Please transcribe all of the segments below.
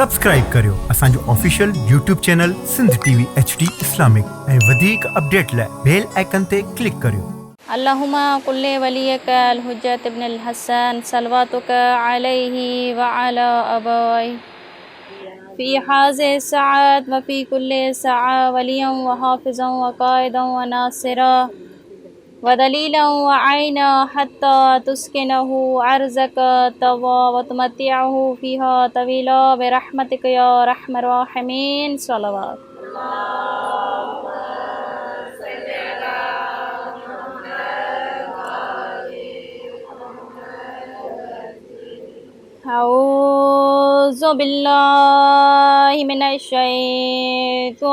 Subscribe करियो असांजो official YouTube channel Sindh TV HD Islamic ऐं वधीक अपडेट लाइ बेल आइकन ते क्लिक करियो। अल्लाहुम्मा कुल्ले वलियक अल हुज्जत इब्न अल हसन सलवातुक अलैहि व अला अबवाई फी हाज़िहि सआत व फी कुल्ले सआ वलियन व हाफिज़न व काइदन व नासिरा व दलीलन व आइना हत्ता तुस्किनहु अर्ज़क तवा व तुमत्तिअहु फ़ीहा तवीला बिरहमतिक या रहमर राहिमीन। सलवात। औज़ु बिल्लाहि मिनश शैतानिर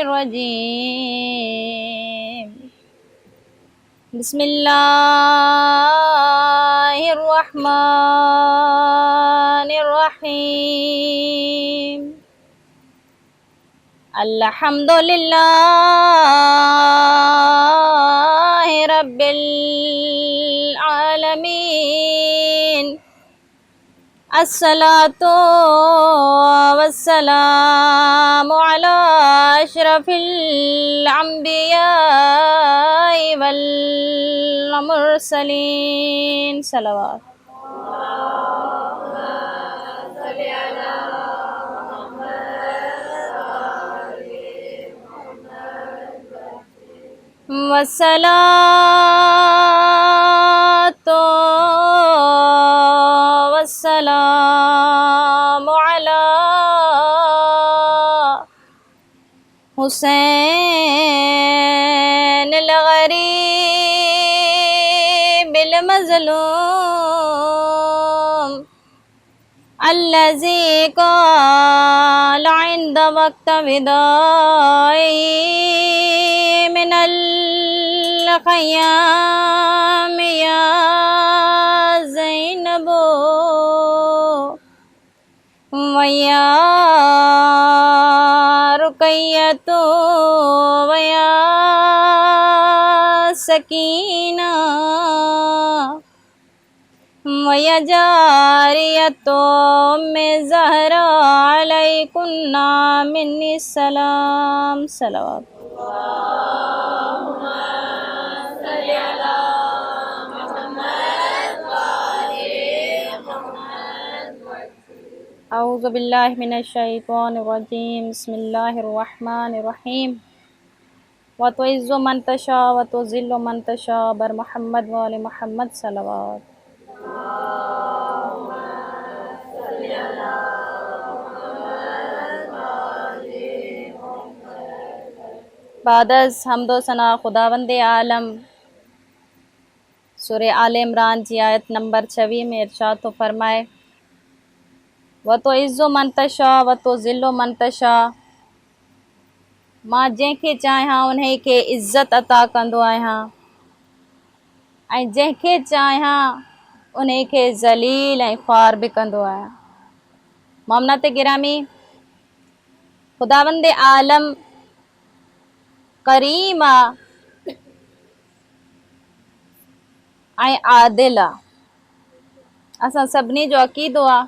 रजीम। बिस्मिल्लाहिर रहमानिर रहीम। अल्हम्दुलिल्लाहि रब्बिल आलमीन। अस्सलातु वस्सलामु अला अशरफिल अंबियाइ वल मुरसलीन। सलवात। वस्सलातु वस्सलामु अला हुसैन अल गरीब अल मज़लूम अल्लज़ी क़ाल इंद वक्त विदाई मिनल ख़य्याम या ज़ैनबो वया रुक़य्यतो वया सकीना वया जारियतो में ज़हरा अलैकुन्ना मिन्नी सलाम। सलावत। औज़ु बिल्लाहि मिनश शैतानिर रजीम। बिस्मिल्लाहिर रहमानिर रहीम। व तुइज़्ज़ु मन तशा व तुज़िल्लु मन तशा बर मुहम्मद व आले मुहम्मद। सलवात। बादस हम्दो सना खुदावंदे आलम सूरह आले इमरान जी आयत नंबर 26 में इरशाद तो फरमाए व तो इज़्ज़ो मनतशा व तो ज़िल्लो मनतशा। मां जंहिंखे चाहियां उन्हे खे इज़्ज़त अता कंदो आहियां ऐं जंहिंखे चाहियां उन्हे खे ज़लील ऐं ख़्वार बि कंदो आहियां। मोमिनात गिरामी, खुदावंदे आलम करीम आहे ऐं आदिल आहे। असां सभिनी जो अक़ीदो आहे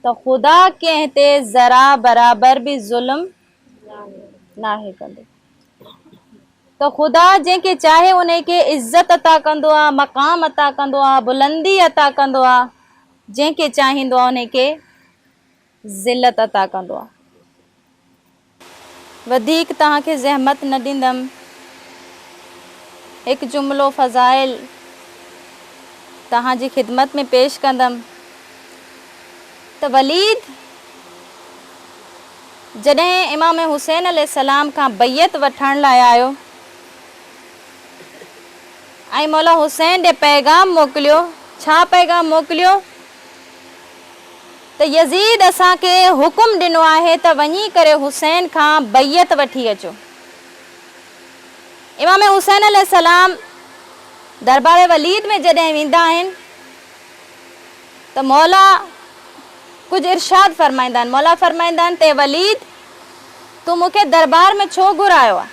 त ख़ुदा कंहिं ते ज़रा बराबर बि ज़ुल्म नाहे कंदो। त ख़ुदा जंहिंखे चाहे उन खे इज़्ज़त अता कंदो आहे, मक़ाम अता कंदो आहे, बुलंदी अता कंदो आहे। जंहिंखे चाहींदो आहे उन खे ज़िल्लत अता कंदो आहे। वधीक तव्हांखे ज़हमत न ॾींदमि। हिकु जुमिलो फ़ज़ाइल तव्हांजी ख़िदमत में पेश कंदमि त वलीद जॾहिं इमाम हुसैन अलैहिस्सलाम खां बैयत वठण लाइ आयो ऐं मौला हुसैन ॾे पैगाम मोकिलियो। छा पैगाम मोकिलियो त यज़ीद असांखे हुकुम ॾिनो आहे त वञी करे हुसैन खां बैयत वठी अचो। इमाम हुसैन अलैहिस्सलाम दरबार वलीद में जॾहिं वेंदा आहिनि त मौला कुछ इरशाद फरमाईंदा आहिनि। मौला फरमाईंदा आहिनि ते वलीद तू मूंखे दरबार में छो घुरायो आहे।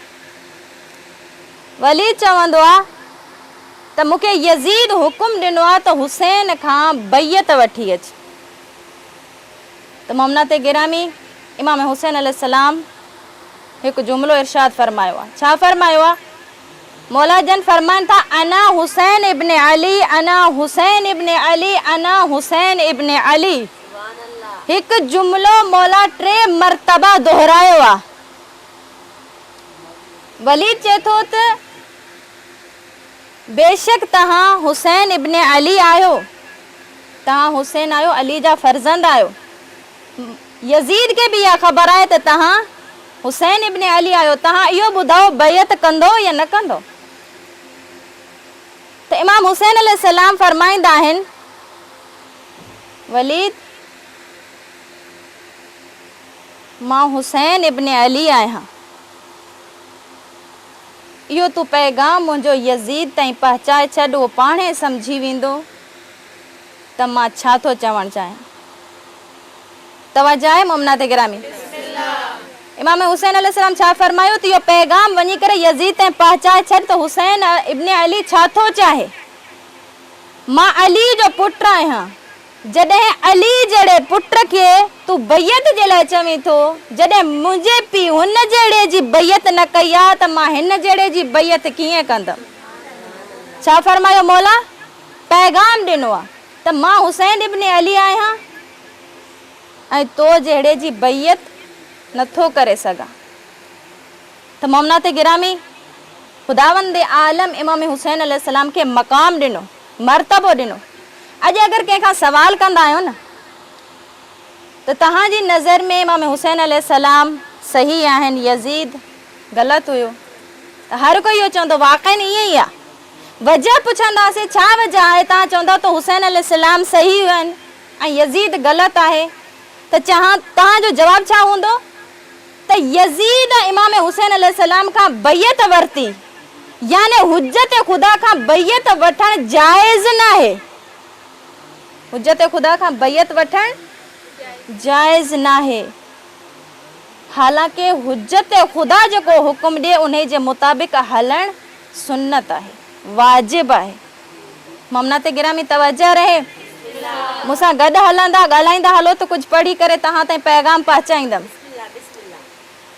वलीद चवंदो आहे त त मूंखे यज़ीद हुकुम ॾिनो आहे त हुसैन खां बैयत वठी अच। त मोमनात गिरामी इमाम हुसैन अलैहिस्सलाम हिकु जुमिलो इरशाद फरमायो आहे। छा फरमायो आहे? मौला जन फरमाइनि था अना हुसैन इब्न अली, अना हुसैन इब्न अली, अना हुसैन इब्न अली। हिकु जुमिलो मौला 3 मरतबा दोहरायो आहे। वलीद चए थो त बेशक तव्हां हुसैन इब्न अली आहियो, तव्हां हुसैन आहियो, अली जा फर्ज़ंद आहियो। यज़ीद खे बि इहा ख़बर आहे त तव्हां हुसैन इब्न अली आहियो। तव्हां इहो ॿुधायो बैयत कंदो या न कंदो? त इमाम हुसैन अलैहिस्सलाम फरमाईंदा आहिनि वलीद मां हुसैन इब्न अली आहियां, इहो तूं पैगाम मुंहिंजो यज़ीद ताईं पहुचाए छॾ, उहो पाणे सम्झी वेंदो त मां छा थो चवणु चाहियां। तवजो आहे मोमनात गिरामी। इमाम हुसैन अलैहिस्सलाम छा फरमायो त इहो पैगाम वञी करे यज़ीद ताईं पहुचाए छॾ त हुसैन इब्न अली छा थो चाहे। मां अली जो पुटु आहियां, जॾहिं अली जहिड़े पुट खे तूं बैयत जे लाइ चवीं थो, जॾहिं मुंहिंजे पीउ हुन जहिड़े जी बैयत न कई आहे त मां हिन जहिड़े जी बैयत कीअं कंदमि। छा फरमायो मौला? पैगाम ॾिनो आहे त मां हुसैन इब्न अली आहियां ऐं तो जहिड़े जी बैयत नथो करे सघां। त मोमनात गिरामी खुदावंद आलम इमाम हुसैन अलैहिस्सलाम खे मक़ाम ॾिनो, मर्तबो ॾिनो। अॼु अगरि कंहिंखां सवाल कंदा आहियो न त तव्हांजी नज़र में इमाम हुसैन अलैहिस्सलाम सही आहिनि, यज़ीद ग़लति हुयो, त हर कोई इहो चवंदो वाक़ई ईअं ई आहे। वजह पुछंदासीं छा वजह आहे, तव्हां चवंदा त हुसैन अलैहिस्सलाम सही आहिनि ऐं यज़ीद ग़लति आहे, त तव्हांजो जवाबु छा हूंदो त यज़ीद इमाम हुसैन अलैहिस्सलाम खां बैयत वरिती, याने हुज्जत खुदा खां बैयत वठणु जाइज़ न आहे। हुज्जत खुदा खां बैयत वठणु जाइज़ न आहे। हालांकि हुज्जत खुदा जेको हुकुम ॾिए उन जे मुताबिक़ हलणु सुन्नत आहे, वाजिब आहे। मोमनात गिरामी तवजो रहे, मूंसां गॾु हलंदा ॻाल्हाईंदा हलो त कुझु पढ़ी करे तव्हां ताईं पैगाम पहुचाईंदमि।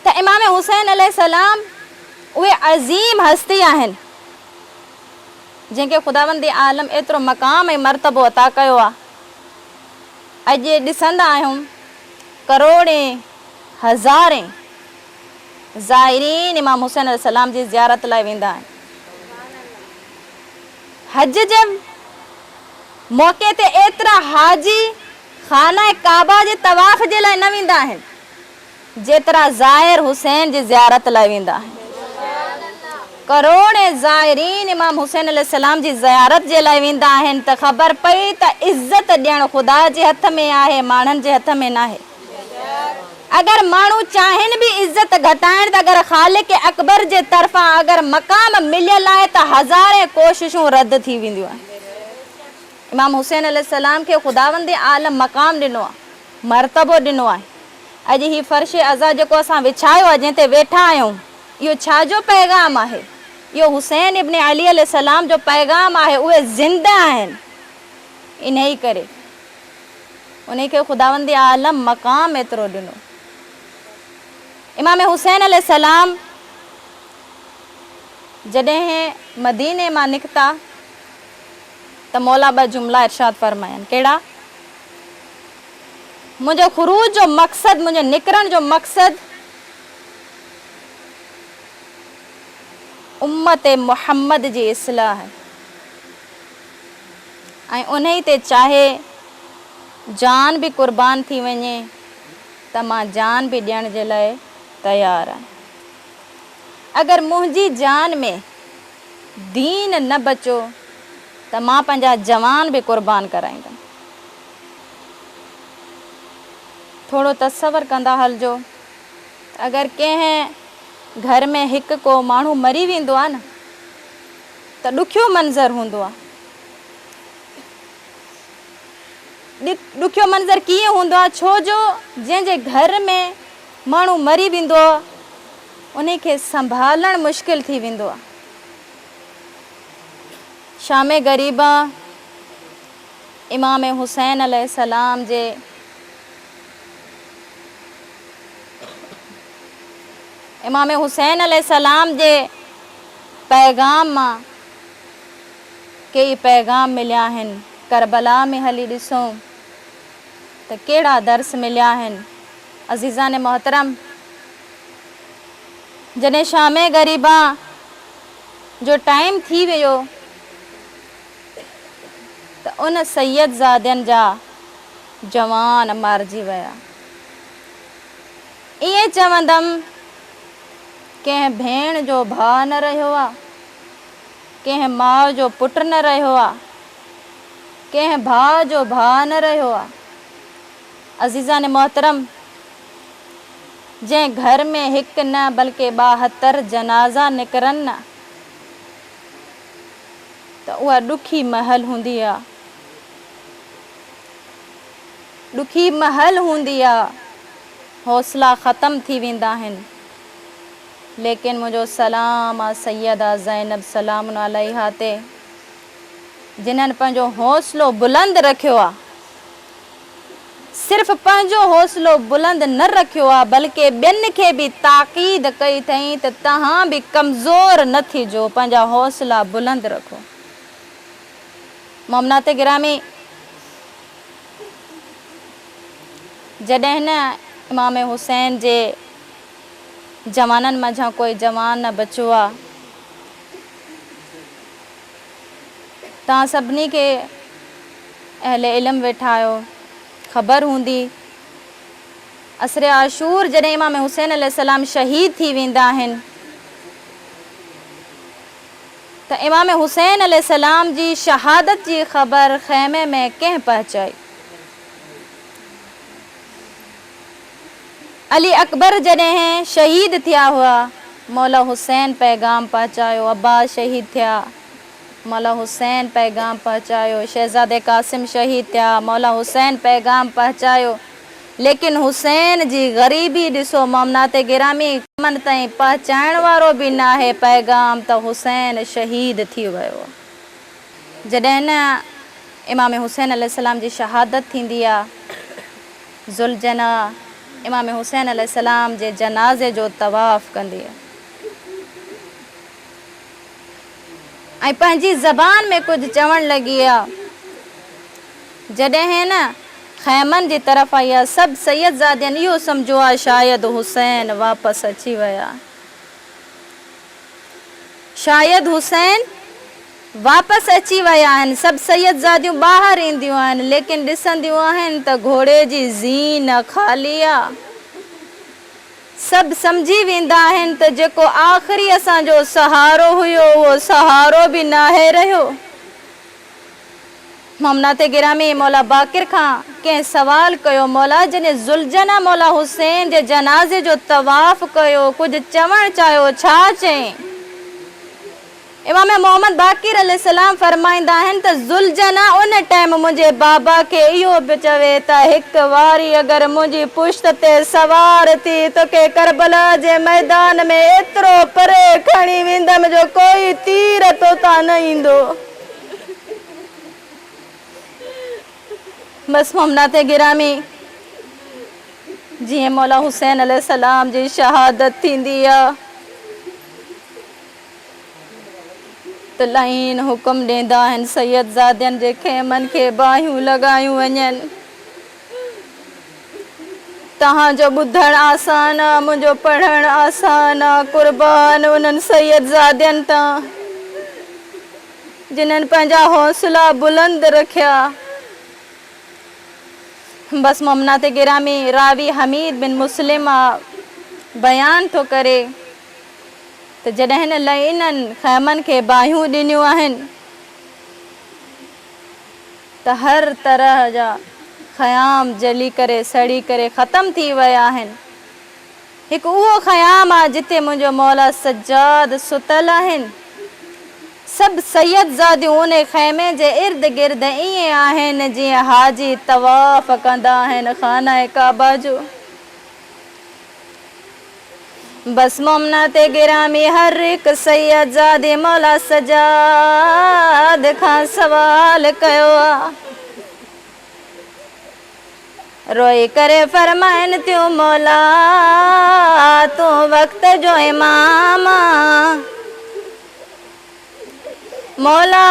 त इमाम हुसैन अलैहिस्सलाम उहे अज़ीम हस्ती आहिनि जंहिंखे खुदावंद आलम एतिरो मक़ाम ऐं मर्तबो अता कयो आहे। अॼु ॾिसंदा आहियूं करोड़े हज़ारे ज़ाइरीन इमाम हुसैन अलैहिस्सलाम जी ज़ियारत लाइ वेंदा आहिनि। हज जे मौक़े ते एतिरा हाजी खाना काबा जे तवाफ़ जे लाइ न वेंदा आहिनि जेतिरा ज़ाहिर हुसैन जी ज़ियारत लाइ वेंदा आहिनि। करोड़े ज़ाइरीन इमाम हुसैन अलैहिस्सलाम जी ज़ियारत जे लाइ वेंदा आहिनि त ख़बर पई त इज़त ॾियणु ख़ुदा जे हथ में आहे, माण्हुनि जे हथ में न आहे। अगरि माण्हू चाहिनि बि इज़त घटाइण त अगरि ख़ालिक अकबर जे तरफ़ां अगरि मक़ाम मिलियल आहे त हज़ारे कोशिशूं रद्द थी वेंदियूं आहिनि। इमाम हुसैन अलैहिस्सलाम खे खुदावंद आलम मक़ाम ॾिनो आहे, मर्तबो ॾिनो आहे। अॼु ही फ़र्श अज़ा जेको असां विछायो आहे, जंहिं ते वेठा आहियूं, इहो छाजो पैगाम आहे? इहो हुसैन इब्न अली अलैहिस्सलाम जो पैगाम आहे। उहे ज़िंदा आहिनि, इन ई करे उन खे खुदावंद आलम मक़ाम एतिरो ॾिनो। इमाम हुसैन अलैहिस्सलाम जॾहिं मदीने मां निकिता त मौला ॿ जुमिला इरशाद फरमायनि। कहिड़ा? मुंहिंजो ख़ुरूज जो मक़सदु, मुंहिंजो निकिरण जो मक़सदु उम्मत मुहम्मद जी इस्लाह आहे ऐं उन ई ते चाहे जान बि क़ुर्बान थी वञे त मां जान बि ॾियण जे लाइ तयारु आहियां। अगरि मुंहिंजी जान में दीन न बचो त मां पंहिंजा जवान बि क़ुर्बान कराईंदमि। थोरो तसवर कंदा हलिजो, अगरि कंहिं घर में हिकु को माण्हू मरी वेंदो आहे न त ॾुखियो मंज़र हूंदो आहे। ॾुखियो मंज़र कीअं हूंदो आहे? छो जो जंहिंजे घर में माण्हू मरी वेंदो आहे उन खे संभालणु मुश्किल थी वेंदो आहे। शाम ग़रीबा इमाम हुसैन अलैहिस्सलाम जे इमाम हुसैन अलैहिस्सलाम जे पैगाम मां कई पैगाम मिलिया आहिनि। करबला में हली ॾिसूं त कहिड़ा दर्स मिलिया आहिनि। अज़ीज़ान मोहतरम, जॾहिं शाम ग़रीबा जो टाइम थी वियो त उन सैयद ज़ादियुनि जा जवान मारिजी विया। ईअं चवंदमि, कंहिं भेण जो भाउ न रहियो आहे, कंहिं माउ जो पुटु न रहियो आहे, कंहिं भाउ जो भाउ न रहियो आहे। अज़ीज़ान मोहतरम, जंहिं घर में हिकु न बल्कि 72 जनाज़ा निकिरनि न, त उहा ॾुखी महल हूंदी आहे, ॾुखी महल हूंदी आहे। हौसला ख़तम थी वेंदा आहिनि। लेकिन मुंहिंजो सलाम आहे सैयदा ज़ैनब सलाम अलैहा ते, जिन्हनि पंहिंजो हौसलो बुलंद रखियो आहे। सिर्फ़ पंहिंजो हौसलो बुलंद न रखियो आहे, बल्कि ॿियनि खे बि ताक़ीद कई अथई त तव्हां बि कमज़ोर न थिजो, पंहिंजा हौसला बुलंद रखो। मोमनात गिरामी, जॾहिं न इमाम हुसैन जे जवाननि मंझां कोई जवान न बचियो आहे, तव्हां सभिनी खे अहले इल्म वेठा आहियो, ख़बर हूंदी असर आशूर जॾहिं इमाम हुसैन अलैहिस्सलाम शहीद थी वेंदा आहिनि त इमाम हुसैन अलैहिस्सलाम जी शहादत जी ख़बर ख़ैमे में कंहिं पहुचाई। अली अकबर जॾहिं शहीद थिया हुआ, मौला हुसैन पैगाम पहुचायो। अब्बास शहीद थिया, मौला हुसैन पैगाम पहुचायो। शहज़ादे कासिम शहीद थिया, मौला हुसैन पैगाम पहुचायो। लेकिन हुसैन जी ग़रीबी ॾिसो मोमनात गिरामी, मन ताईं पहुचाइण वारो बि न आहे पैगाम, त हुसैन शहीद थी वियो। जॾहिं न इमाम हुसैन अलैहिस्सलाम जी शहादत थींदी आहे, ज़ुलजना इमाम हुसैन अलैहिस्सलाम जे जनाज़े जो तवाफ़ कंदी आहे ऐं पंहिंजी ज़बान में कुझु चवणु लॻी आहे। जॾहिं न ख़ैमनि जी तरफ़ आई आहे, सभु सैयद ज़ादियुनि इहो सम्झो आहे शायदि हुसैन वापसि अची विया, शायदि हुसैन वापसि अची विया आहिनि। सभु सैयद ज़ादियूं ॿाहिरि ईंदियूं आहिनि, लेकिन ॾिसंदियूं आहिनि त घोड़े जी ज़ीन ख़ाली आहे। सभु सम्झी वेंदा आहिनि त जेको आख़िरी असांजो सहारो हुयो, उहो सहारो बि न आहे रहियो। मोमनात गिरामी, मौला बाक़िर खां कंहिं सवाल कयो, मौला जॾहिं ज़ुलजना मौला हुसैन जे जनाज़े जो तवाफ़ कयो, कुझु चवणु चाहियो, छा चई? इमाम मोहम्मद बाक़िर अलैहिस्सलाम फरमाईंदा आहिनि त ज़ुलजना उन टाइम मुंहिंजे बाबा खे इहो बि चवे त हिकु वारी अगरि मुंहिंजी पुश्त ते सवार थी तोखे करबला जे मैदान में एतिरो परे खणी वेंदमि जो कोई तीर तोतां न ईंदो। बसि मोमनात गिरामी, जीअं मौला हुसैन अलैहिस्सलाम जी शहादत थींदी आहे त लाइन हुकुम ॾींदा आहिनि सैयद ज़ादियुनि जे खेमनि खे बाहियूं लॻायूं वञनि। तव्हांजो ॿुधणु आसान आहे, मुंहिंजो पढ़णु आसान आहे। क़ुर्बान उन्हनि सैयद ज़ादियुनि तां जिन्हनि पंहिंजा हौसला बुलंद रखिया। बसि मोमनात गिरामी, रावी हमीद बिन मुस्लिम बयान थो करे त जॾहिं हिन लाइननि ख़ैमनि खे बाहियूं ॾिनियूं आहिनि त हर तरह जा ख़याम जली करे सड़ी करे ख़तम थी विया आहिनि। हिकु उहो ख़याम आहे जिते मुंहिंजो मौला सज्जाद सुतल आहिनि। सभु सैयद ज़ादियूं उन ख़ैमे जे इर्द गिर्द ईअं आहिनि जीअं हाजी तवाफ़ कंदा आहिनि खाना काबा जो। बस मोमनात गिरामी हर एक सैयदजादे मौला सजाद खां सवाल कयो आ। रोई करे फरमाइन त्यों मौला तू वक्त जो इमाम मौला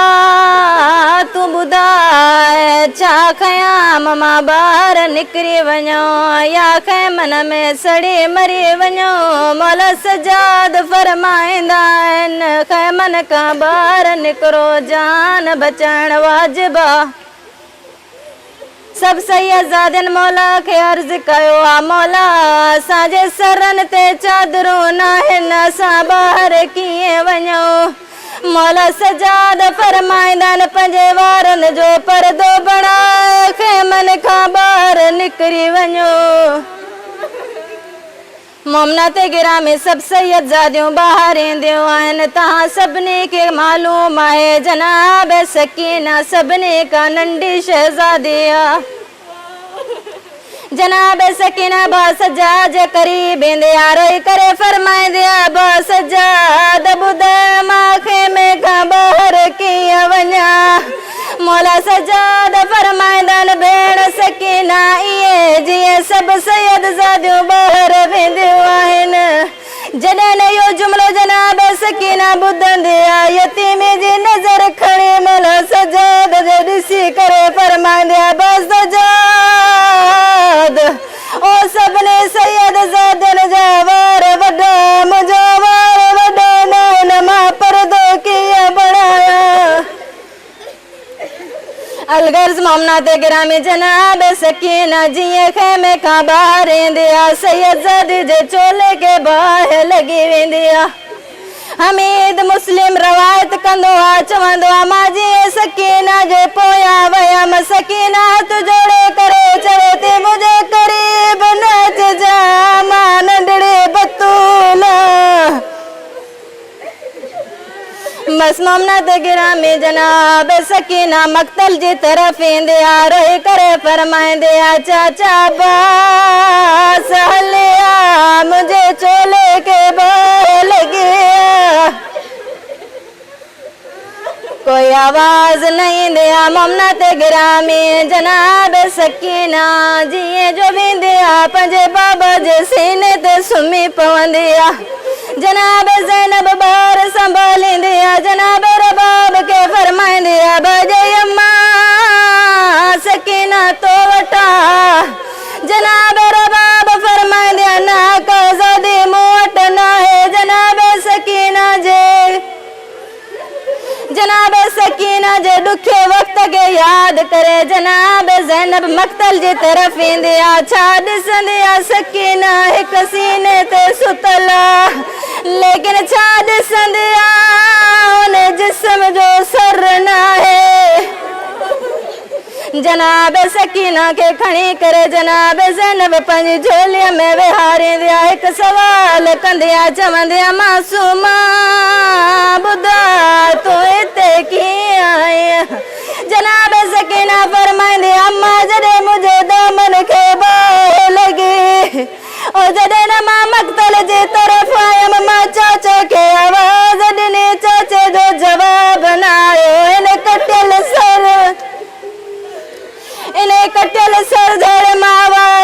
तू ॿुधाए छा कयां मां ॿार निकिरी वञो या कंहिं मन में सड़ी मरी वञो। मौला सजाद फरमाईंदा आहिनि कंहिं मन खां ॿार निकिरो जान बचाइण वाजिब आ। सब सैयदजादनि मौला खे अर्ज़ कयो आ मौला असांजे सरनि ते चादरूं नाहिनि असां ॿाहिरि कीअं वञूं। मौला सजाद फरमाईंदा आहिनि पंहिंजे वारनि जो परदो बणाए कंहिं मन खां ॿाहिरि निकिरी वञो। मोमनात गिरामी सब सैयदजादियूं ॿाहिरि ईंदियूं आहिनि। तव्हां सभिनी खे मालूम आहे जनाब सकीना सभिनी खां नंढी शहज़ादी आ। जनाब सकीना बा सजाद जे करीब ईंदे आ रोई करे फरमाईंदे आ बा सजाद ॿुधाए मां खेमे खां ॿाहिरि कीअं वञा। मौला सजाद फरमाईंदा आहिनि भेण सकीना इहे जीअं सभु सैयदजादियूं ॿाहिरि वेंदियूं आहिनि। जॾहिं न इहो जुमिलो जनाब सकीना ॿुधंदी आ यतीमी जी नज़र खणी मौला सजाद जे ॾिसी करे फरमाईंदी आ बा सजाद ओ सभिनी सैयदजादियुनि जा वार वॾा मुंहिंजा वार वॾा न मां परदो कीअं बणाया। अलगर्ज़ मोमनात गिरामी जनाब सकीना जीअं खेमे खां ॿाहिरि ईंदी आ सैयदजादी जे चोले खे बाहि लॻी वेंदी आ। हमीद मुस्लिम रवायत कंदो आ चवंदो आ मां जीअं सकीना जे पोयां वयमि सकीना हथ जोड़े करे चवे थी मुंहिंजे करीब न अचिजा मां नंढड़ी बतूल। बस मोमनात गिरामी जनाब सकीना मक्तल जी तरफ ईंदे आ रोई करे फरमाईंदे आ चाचा अब्बास हलिया मुंहिंजे चोले खे बाहि लॻी। कोई आवाज़ न ईंदे आ मोमनात गिरामी जनाब सकीना जीअं जो वेंदे आ पंहिंजे बाबा जे सीने ते सुम्ही पवंदी आ। जनाब ज़ैनब ॿार संभालींदी आ जनाब रबाब खे फरमाईंदी आ बाजे अम्मा सकीना तो वटा। जनाब रबाब फरमाईंदी आ ना काज़ादी मूं वटि न आहे। जनाब सकीना जे ॾुखे वक़्त खे यादि करे जनाब ज़ैनब मक्तल जी तरफ़ ईंदी आ। छा ॾिसंदी आ सकीना हिकु सीने ते सुतल आ लेकिन छा ॾिसंदी आ उन जिस्म जो सर न आहे। जनाब सकीना के खणी करे जनाब ज़ैनब पंहिंजी झोलीअ में विहारींदी आ। हिकु सवाल कंदी आ चवंदी आ मासूमा ॿुधा तूं हिते कीअं आहीं। जनाब सकीना फरमाईंदी अम्मा जॾहिं मुंहिंजे दामन खे बाहि लॻी ओ जॾहिं न मां मक्तल जी तरफ़ आयमि मां चाचा खे आवाज़ ॾिनी चाचे जो जवाब न आयो। इन कटियल सर धड़ मां आवाज़